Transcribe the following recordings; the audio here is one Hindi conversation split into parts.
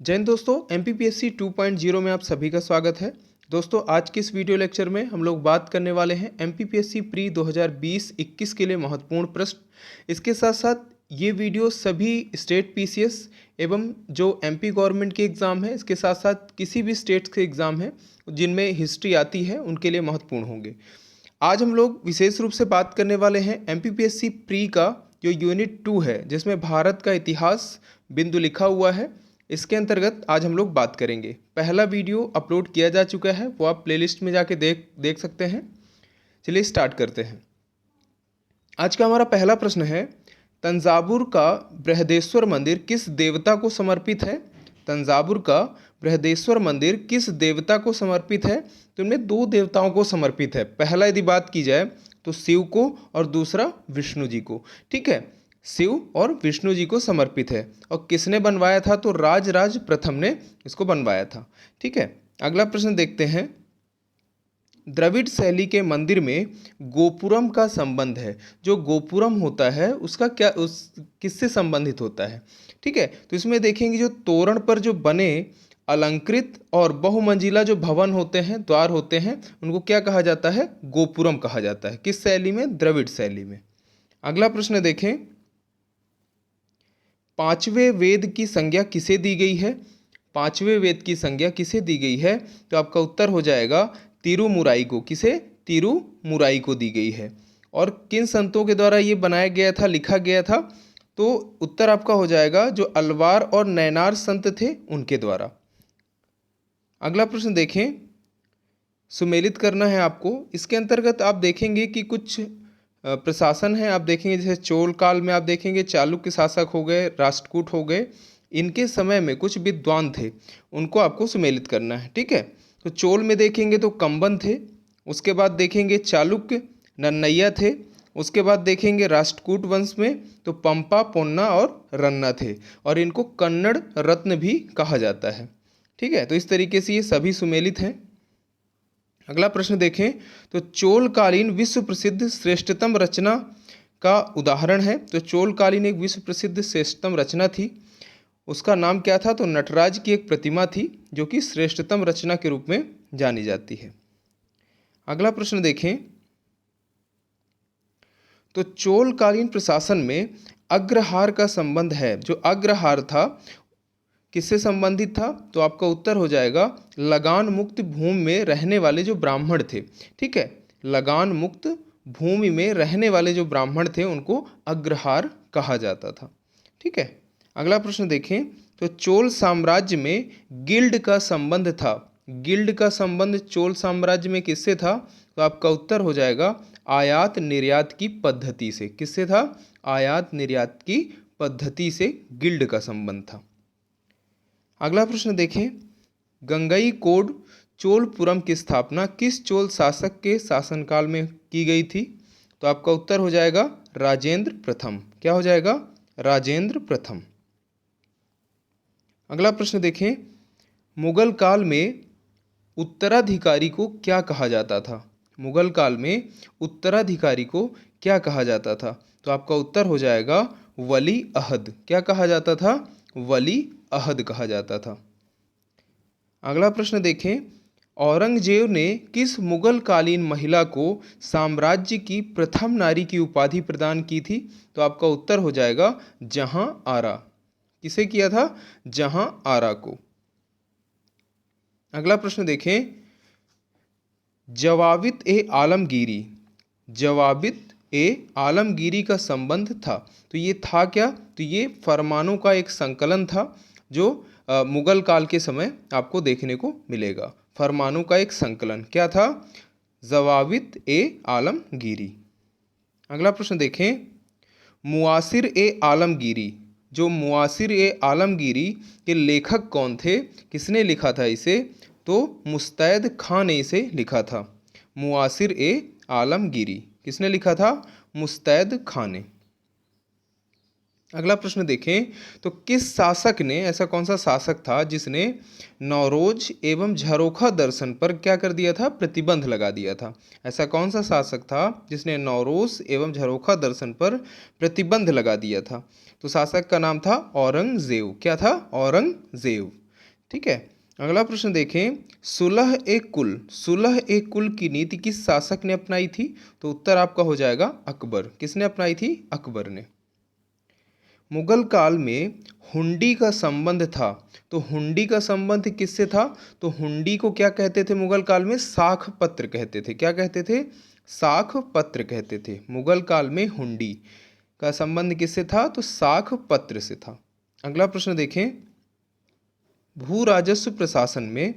जय हिंद दोस्तों, MPPSC 2.0 में आप सभी का स्वागत है। दोस्तों, आज के इस वीडियो लेक्चर में हम लोग बात करने वाले हैं MPPSC प्री 2020-21 के लिए महत्वपूर्ण प्रश्न। इसके साथ साथ ये वीडियो सभी स्टेट PCS एवं जो MP गवर्नमेंट के एग्ज़ाम है, इसके साथ साथ किसी भी स्टेट के एग्ज़ाम हैं जिनमें हिस्ट्री आती है उनके लिए महत्वपूर्ण होंगे। आज हम लोग विशेष रूप से बात करने वाले हैं MPPSC प्री का जो यूनिट 2 है, जिसमें भारत का इतिहास बिंदु लिखा हुआ है। इसके अंतर्गत आज हम लोग बात करेंगे। पहला वीडियो अपलोड किया जा चुका है, वो आप प्लेलिस्ट में जाके देख सकते हैं। चलिए स्टार्ट करते हैं। आज का हमारा पहला प्रश्न है, तंजावुर का बृहदेश्वर मंदिर किस देवता को समर्पित है? तंजावुर का बृहदेश्वर मंदिर किस देवता को समर्पित है? तो इनमें दो देवताओं को समर्पित है। पहला यदि बात की जाए तो शिव को और दूसरा विष्णु जी को। ठीक है, शिव और विष्णु जी को समर्पित है। और किसने बनवाया था? तो राजराज प्रथम ने इसको बनवाया था। ठीक है, अगला प्रश्न देखते हैं। द्रविड़ शैली के मंदिर में गोपुरम का संबंध है। जो गोपुरम होता है उसका क्या किससे संबंधित होता है? ठीक है, तो इसमें देखेंगे जो तोरण पर जो बने अलंकृत और बहुमंजिला जो भवन होते हैं, द्वार होते हैं, उनको क्या कहा जाता है? गोपुरम कहा जाता है। किस शैली में? द्रविड़ शैली में। अगला प्रश्न देखें, पांचवें वेद की संज्ञा किसे दी गई है? पांचवें वेद की संज्ञा किसे दी गई है? तो आपका उत्तर हो जाएगा तिरुमुराई को। किसे? तिरुमुराई को दी गई है। और किन संतों के द्वारा ये बनाया गया था, लिखा गया था? तो उत्तर आपका हो जाएगा जो अलवार और नैनार संत थे उनके द्वारा। अगला प्रश्न देखें, सुमेलित करना है आपको। इसके अंतर्गत आप देखेंगे कि कुछ प्रशासन है, आप देखेंगे जैसे चोल काल में आप देखेंगे चालुक्य शासक हो गए, राष्ट्रकूट हो गए। इनके समय में कुछ विद्वान थे, उनको आपको सुमेलित करना है। ठीक है, तो चोल में देखेंगे तो कंबन थे, उसके बाद देखेंगे चालुक्य नन्नैया थे, उसके बाद देखेंगे राष्ट्रकूट वंश में तो पंपा, पोन्ना और रन्ना थे, और इनको कन्नड़ रत्न भी कहा जाता है। ठीक है, तो इस तरीके से ये सभी सुमेलित हैं। अगला प्रश्न देखें तो चोलकालीन विश्व प्रसिद्ध श्रेष्ठतम रचना का उदाहरण है। तो चोलकालीन एक विश्व प्रसिद्ध श्रेष्ठतम रचना थी, उसका नाम क्या था? तो नटराज की एक प्रतिमा थी जो कि श्रेष्ठतम रचना के रूप में जानी जाती है। अगला प्रश्न देखें तो चोलकालीन प्रशासन में अग्रहार का संबंध है। जो अग्रहार था किससे संबंधित था? तो आपका उत्तर हो जाएगा लगान मुक्त भूमि में रहने वाले जो ब्राह्मण थे। ठीक है, लगान मुक्त भूमि में रहने वाले जो ब्राह्मण थे उनको अग्रहार कहा जाता था। ठीक है, अगला प्रश्न देखें तो चोल साम्राज्य में गिल्ड का संबंध था। गिल्ड का संबंध चोल साम्राज्य में किससे था? तो आपका उत्तर हो जाएगा आयात निर्यात की पद्धति से। किससे था? आयात निर्यात की पद्धति से गिल्ड का संबंध था। अगला प्रश्न देखें, गंगईकोंड चोलपुरम की स्थापना किस चोल शासक के शासनकाल में की गई थी? तो आपका उत्तर हो जाएगा राजेंद्र प्रथम। क्या हो जाएगा? राजेंद्र प्रथम। अगला प्रश्न देखें, मुगल काल में उत्तराधिकारी को क्या कहा जाता था? मुगल काल में उत्तराधिकारी को क्या कहा जाता था? तो आपका उत्तर हो जाएगा वली अहद। क्या कहा जाता था? वली अहद कहा जाता था। अगला प्रश्न देखें, औरंगजेब ने किस मुगल कालीन महिला को साम्राज्य की प्रथम नारी की उपाधि प्रदान की थी? तो आपका उत्तर हो जाएगा जहां आरा। किसे किया था? जहां आरा को। अगला प्रश्न देखें, जवाबित ए आलमगीरी, जवाबित ए आलमगीरी का संबंध था। तो ये था क्या? तो ये फरमानों का एक संकलन था जो मुगल काल के समय आपको देखने को मिलेगा। फरमानों का एक संकलन क्या था? जवाबित ए आलमगीरी। अगला प्रश्न देखें, मुआसिर ए आलमगीरी, जो मुआसिर ए आलमगीरी के लेखक कौन थे? किसने लिखा था इसे? तो मुस्तैद खां ने इसे लिखा था। मुआसिर ए आलमगीरी किसने लिखा था? मुस्तैद खां ने। अगला प्रश्न देखें तो किस शासक ने, ऐसा कौन सा शासक था जिसने नौरोज एवं झरोखा दर्शन पर क्या कर दिया था? प्रतिबंध लगा दिया था। ऐसा कौन सा शासक था जिसने नौरोज एवं झरोखा दर्शन पर प्रतिबंध लगा दिया था? तो शासक का नाम था औरंगजेब। क्या था? औरंगजेब। ठीक है। अगला प्रश्न देखें, सुलह ए कुल की नीति किस शासक ने अपनाई थी? तो उत्तर आपका हो जाएगा अकबर। किसने अपनाई थी? अकबर ने। मुगल काल में हुंडी का संबंध था, तो हुंडी का संबंध किससे था? तो हुंडी को क्या कहते थे मुगल काल में? साख पत्र कहते थे। क्या कहते थे? साख पत्र कहते थे। मुगल काल में हुंडी का संबंध किससे था? तो साख पत्र से था। अगला प्रश्न देखें, भू राजस्व प्रशासन में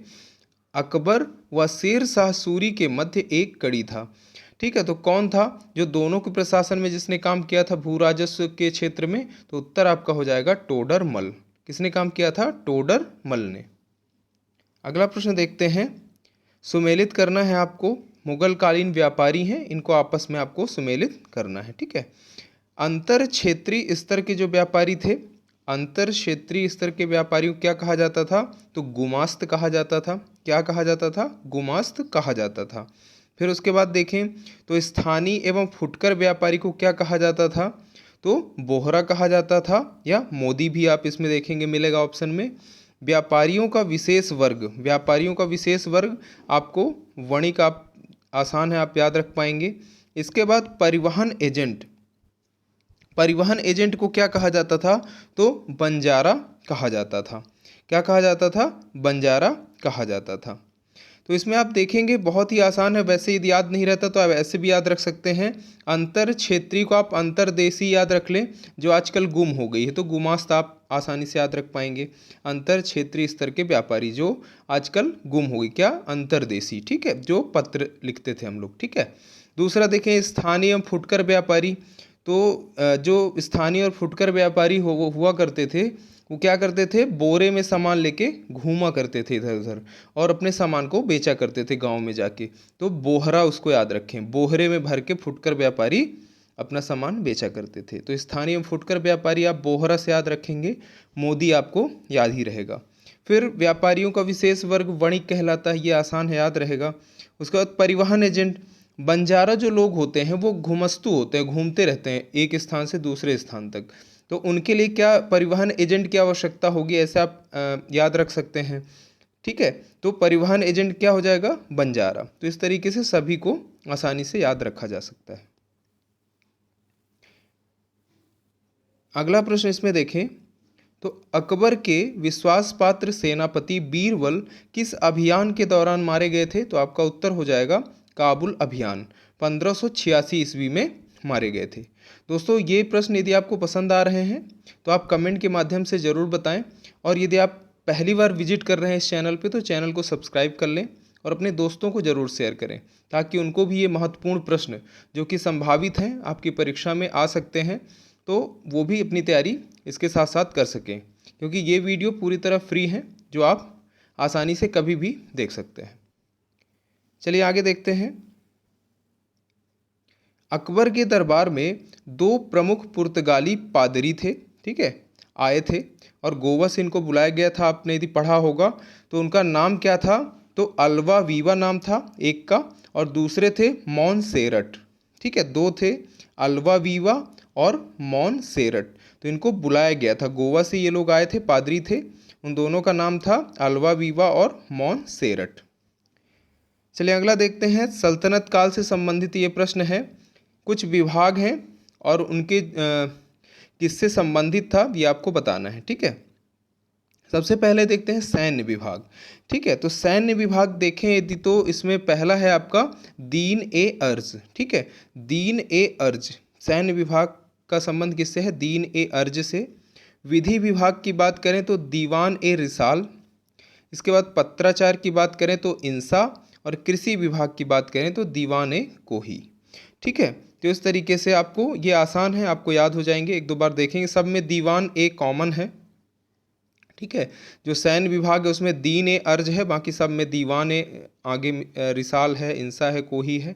अकबर व शेर शाह सूरी के मध्य एक कड़ी था। ठीक है, तो कौन था जो दोनों के प्रशासन में जिसने काम किया था भू राजस्व के क्षेत्र में? तो उत्तर आपका हो जाएगा टोडर मल। किसने काम किया था? टोडर मल ने। अगला प्रश्न देखते हैं, सुमेलित करना है आपको। मुगलकालीन व्यापारी हैं, इनको आपस में आपको सुमेलित करना है। ठीक है, अंतर क्षेत्रीय स्तर के जो व्यापारी थे, अंतर क्षेत्रीय स्तर के व्यापारियों को क्या कहा जाता था? तो गुमास्त कहा जाता था। क्या कहा जाता था? गुमास्त कहा जाता था। फिर उसके बाद देखें तो स्थानीय एवं फुटकर व्यापारी को क्या कहा जाता था? तो बोहरा कहा जाता था, या मोदी भी आप इसमें देखेंगे मिलेगा ऑप्शन में। व्यापारियों का विशेष वर्ग, व्यापारियों का विशेष वर्ग आपको वणिक आप आसान है, आप याद रख पाएंगे। इसके बाद परिवहन एजेंट, परिवहन एजेंट को क्या कहा जाता था? तो बंजारा कहा जाता था। क्या कहा जाता था? बंजारा कहा जाता था। तो इसमें आप देखेंगे बहुत ही आसान है, वैसे यदि याद नहीं रहता तो आप ऐसे भी याद रख सकते हैं। अंतर क्षेत्रीय को आप अंतरदेशी याद रख लें, जो आजकल गुम हो गई है, तो गुमास्त आप आसानी से याद रख पाएंगे। अंतर क्षेत्रीय स्तर के व्यापारी जो आजकल गुम हो गई, क्या? अंतरदेशी। ठीक है, जो पत्र लिखते थे हम लोग। ठीक है, दूसरा देखें स्थानीय फुटकर व्यापारी। तो जो स्थानीय और फुटकर व्यापारी हुआ करते थे, वो क्या करते थे? बोरे में सामान लेके घूमा करते थे इधर उधर, और अपने सामान को बेचा करते थे गांव में जाके। तो बोहरा उसको याद रखें, बोहरे में भर के फुटकर व्यापारी अपना सामान बेचा करते थे। तो स्थानीय फुटकर व्यापारी आप बोहरा से याद रखेंगे, मोदी आपको याद ही रहेगा। फिर व्यापारियों का विशेष वर्ग वणिक कहलाता है, ये आसान है, याद रहेगा। उसके बाद परिवहन एजेंट, बंजारा जो लोग होते हैं वो घुमस्तू होते हैं, घूमते रहते हैं एक स्थान से दूसरे स्थान तक, तो उनके लिए क्या परिवहन एजेंट की आवश्यकता होगी, ऐसे आप याद रख सकते हैं। ठीक है, तो परिवहन एजेंट क्या हो जाएगा? बंजारा। तो इस तरीके से सभी को आसानी से याद रखा जा सकता है। अगला प्रश्न इसमें देखें, तो अकबर के विश्वास पात्र सेनापति बीरबल किस अभियान के दौरान मारे गए थे? तो आपका उत्तर हो जाएगा काबुल अभियान। 1586 ईस्वी में मारे गए थे। दोस्तों, ये प्रश्न यदि आपको पसंद आ रहे हैं तो आप कमेंट के माध्यम से ज़रूर बताएं, और यदि आप पहली बार विजिट कर रहे हैं इस चैनल पे तो चैनल को सब्सक्राइब कर लें और अपने दोस्तों को ज़रूर शेयर करें, ताकि उनको भी ये महत्वपूर्ण प्रश्न जो कि संभावित हैं आपकी परीक्षा में आ सकते हैं, तो वो भी अपनी तैयारी इसके साथ साथ कर सकें। क्योंकि ये वीडियो पूरी तरह फ्री है, जो आप आसानी से कभी भी देख सकते हैं। चलिए आगे देखते हैं। अकबर के दरबार में दो प्रमुख पुर्तगाली पादरी थे, ठीक है, आए थे, और गोवा से इनको बुलाया गया था। आपने यदि पढ़ा होगा तो उनका नाम क्या था? तो अल्वा वीवा नाम था एक का, और दूसरे थे मॉन्सेरट। ठीक है, दो थे, अल्वा वीवा और मॉन्सेरट। तो इनको बुलाया गया था, गोवा से ये लोग आए थे, पादरी थे, उन दोनों का नाम था अल्वा वीवा और मॉन्सेरट। चलिए अगला देखते हैं। सल्तनत काल से संबंधित ये प्रश्न है, कुछ विभाग हैं और उनके किससे संबंधित था ये आपको बताना है। ठीक है, सबसे पहले देखते हैं सैन्य विभाग। ठीक है, तो सैन्य विभाग देखें यदि तो इसमें पहला है आपका दीन ए अर्ज। ठीक है, दीन ए अर्ज, सैन्य विभाग का संबंध किससे है? दीन ए अर्ज से। विधि विभाग की बात करें तो दीवान ए रिसाल। इसके बाद पत्राचार की बात करें तो इंसा, और कृषि विभाग की बात करें तो दीवान ए कोही। ठीक है, तो इस तरीके से आपको ये आसान है, आपको याद हो जाएंगे, एक दो बार देखेंगे। सब में दीवान ए कॉमन है। ठीक है, जो सैन्य विभाग है उसमें दीन ए अर्ज है, बाकी सब में दीवान ए आगे रिसाल है, इंसा है, कोही है।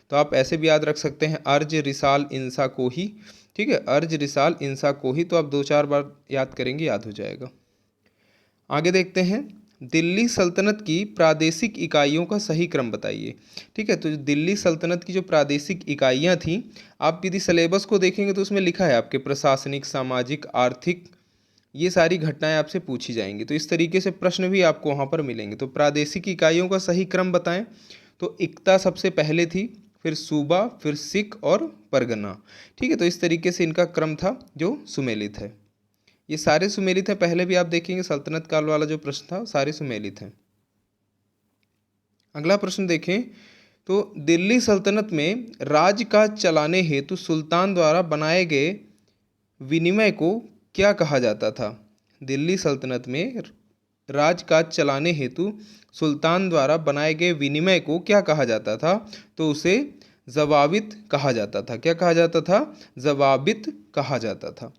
तो आप ऐसे भी याद रख सकते हैं, अर्ज रिसाल इंसा कोही। ठीक है, अर्ज रिसाल इंसा कोही, तो आप दो चार बार याद करेंगे, याद हो जाएगा। आगे देखते हैं, दिल्ली सल्तनत की प्रादेशिक इकाइयों का सही क्रम बताइए। ठीक है, तो दिल्ली सल्तनत की जो प्रादेशिक इकाइयाँ थीं, आप यदि सिलेबस को देखेंगे तो उसमें लिखा है आपके प्रशासनिक, सामाजिक, आर्थिक, ये सारी घटनाएं आपसे पूछी जाएंगी। तो इस तरीके से प्रश्न भी आपको वहाँ पर मिलेंगे। तो प्रादेशिक इकाइयों का सही क्रम बताएं। तो एकता सबसे पहले थी, फिर सूबा, फिर सिख और परगना। ठीक है, तो इस तरीके से इनका क्रम था जो सुमेलित है। ये सारे सुमेलित हैं। पहले भी आप देखेंगे सल्तनत काल वाला जो प्रश्न था सारे सुमेलित हैं। अगला प्रश्न देखें तो दिल्ली सल्तनत में राजकाज चलाने हेतु सुल्तान द्वारा बनाए गए विनिमय को क्या कहा जाता था? दिल्ली सल्तनत में राजकाज चलाने हेतु सुल्तान द्वारा बनाए गए विनिमय को क्या कहा जाता था? तो उसे ज़वाबित कहा जाता था। क्या कहा जाता था? ज़वाबित कहा जाता था।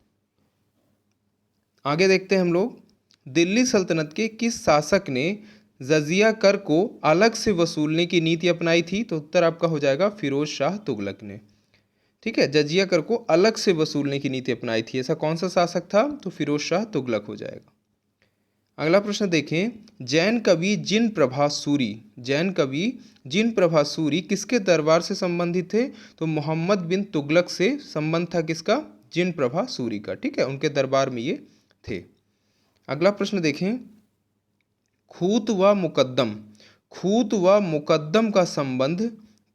आगे देखते हैं हम लोग, दिल्ली सल्तनत के किस शासक ने जजिया कर को अलग से वसूलने की नीति अपनाई थी? तो उत्तर आपका हो जाएगा फिरोज शाह तुगलक ने। ठीक है, जजिया कर को अलग से वसूलने की नीति अपनाई थी। ऐसा कौन सा शासक था? तो फिरोज शाह तुगलक हो जाएगा। अगला प्रश्न देखें, जैन कवि जिन प्रभा सूरी किसके दरबार से संबंधित थे? तो मोहम्मद बिन तुगलक से संबंध था किसका? जिन प्रभा सूरी का। ठीक है, उनके दरबार में ये थे। अगला प्रश्न देखें, खूत व मुकद्दम का संबंध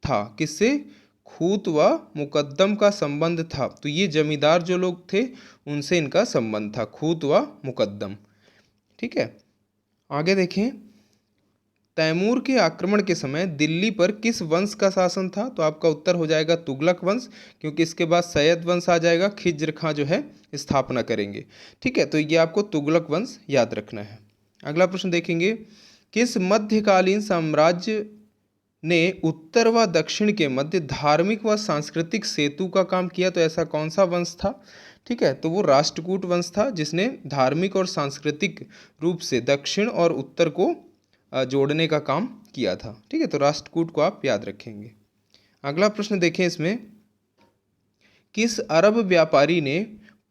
था किससे? खूत व मुकद्दम का संबंध था, तो ये जमींदार जो लोग थे उनसे इनका संबंध था, खूत व मुकद्दम। ठीक है, आगे देखें, तैमूर के आक्रमण के समय दिल्ली पर किस वंश का शासन था? तो आपका उत्तर हो जाएगा तुगलक वंश, क्योंकि इसके बाद सैयद वंश आ जाएगा, खिज्र खां जो है स्थापना करेंगे। ठीक है, तो ये आपको तुगलक वंश याद रखना है। अगला प्रश्न देखेंगे, किस मध्यकालीन साम्राज्य ने उत्तर व दक्षिण के मध्य धार्मिक व सांस्कृतिक सेतु का काम किया? तो ऐसा कौन सा वंश था? ठीक है, तो वो राष्ट्रकूट वंश था, जिसने धार्मिक और सांस्कृतिक रूप से दक्षिण और उत्तर को जोड़ने का काम किया था। ठीक है, तो राष्ट्रकूट को आप याद रखेंगे। अगला प्रश्न देखें, इसमें किस अरब व्यापारी ने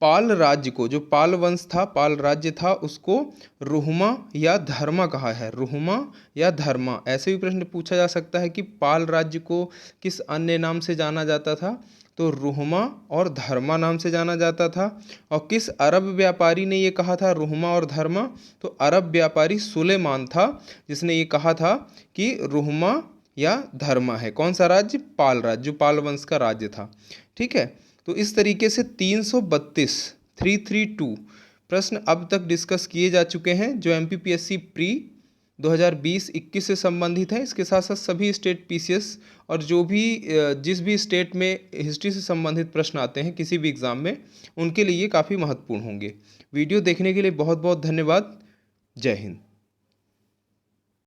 पाल राज्य को, जो पाल वंश था, पाल राज्य था, उसको रुहमा या धर्मा कहा है? रुहमा या धर्मा, ऐसे भी प्रश्न पूछा जा सकता है कि पाल राज्य को किस अन्य नाम से जाना जाता था? तो रुहमा और धर्मा नाम से जाना जाता था। और किस अरब व्यापारी ने ये कहा था रुहमा और धर्मा? तो अरब व्यापारी सुलेमान था, जिसने ये कहा था कि रुहमा या धर्मा है। कौन सा राज्य? पाल राज्य, जो पाल वंश का राज्य था। ठीक है, तो इस तरीके से 332 प्रश्न अब तक डिस्कस किए जा चुके हैं, जो MPPSC प्री 2020-21 से संबंधित है। इसके साथ साथ सभी स्टेट PCS और जो भी जिस भी स्टेट में हिस्ट्री से संबंधित प्रश्न आते हैं किसी भी एग्ज़ाम में, उनके लिए काफ़ी महत्वपूर्ण होंगे। वीडियो देखने के लिए बहुत बहुत धन्यवाद। जय हिंद।